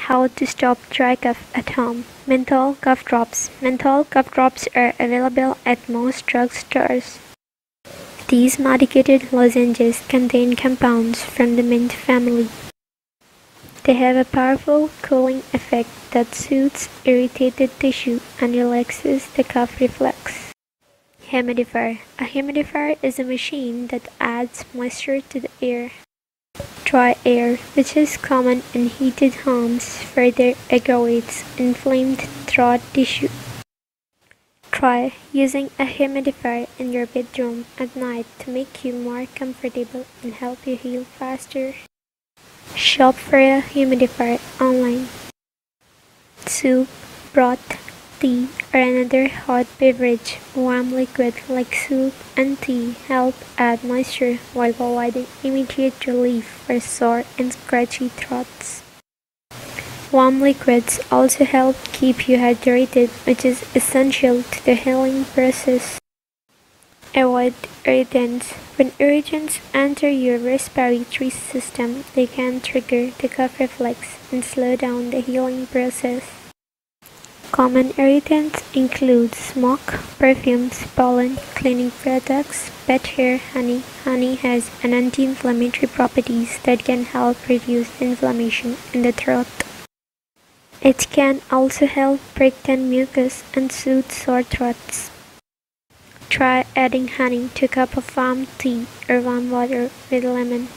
How to stop dry cough at home. Menthol cough drops. Menthol cough drops are available at most drugstores. These medicated lozenges contain compounds from the mint family. They have a powerful cooling effect that soothes irritated tissue and relaxes the cough reflex. Humidifier. A humidifier is a machine that adds moisture to the air. Dry air, which is common in heated homes, further aggravates inflamed throat tissue. Try using a humidifier in your bedroom at night to make you more comfortable and help you heal faster. Shop for a humidifier online. Soup, broth, tea, or another hot beverage, warm liquid like soup and tea help add moisture while providing immediate relief for sore and scratchy throats. Warm liquids also help keep you hydrated, which is essential to the healing process. Avoid irritants. When irritants enter your respiratory system, they can trigger the cough reflex and slow down the healing process. Common irritants include smoke, perfumes, pollen, cleaning products, pet hair, honey. Honey has an anti-inflammatory properties that can help reduce inflammation in the throat. It can also help break down mucus and soothe sore throats. Try adding honey to a cup of warm tea or warm water with lemon.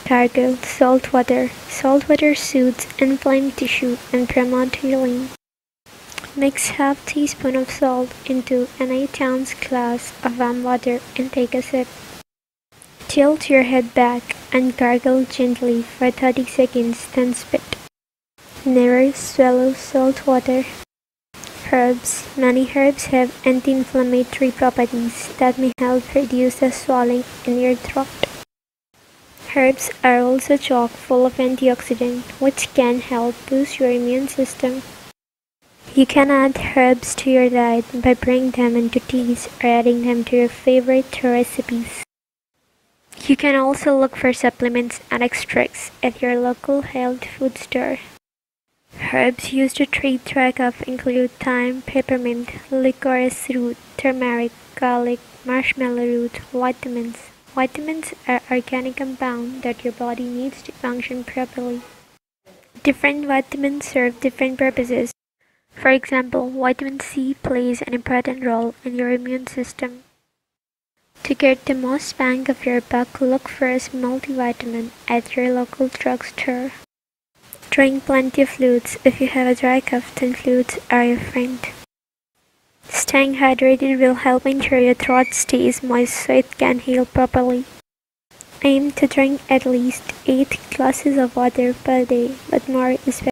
Gargle salt water. Salt water soothes inflamed tissue and promotes healing. Mix half teaspoon of salt into an 8-ounce glass of warm water and take a sip. Tilt your head back and gargle gently for 30 seconds, then spit. Never swallow salt water. Herbs. Many herbs have anti-inflammatory properties that may help reduce the swelling in your throat. Herbs are also chock full of antioxidants, which can help boost your immune system. You can add herbs to your diet by bringing them into teas or adding them to your favorite recipes. You can also look for supplements and extracts at your local health food store. Herbs used to treat dry cough include thyme, peppermint, licorice root, turmeric, garlic, marshmallow root, vitamins. Vitamins are organic compounds that your body needs to function properly. Different vitamins serve different purposes. For example, vitamin C plays an important role in your immune system. To get the most bang of your buck, look for a multivitamin at your local drugstore. Drink plenty of fluids. If you have a dry cough, then fluids are your friend. Staying hydrated will help ensure your throat stays moist so it can heal properly. Aim to drink at least 8 glasses of water per day, but more is better.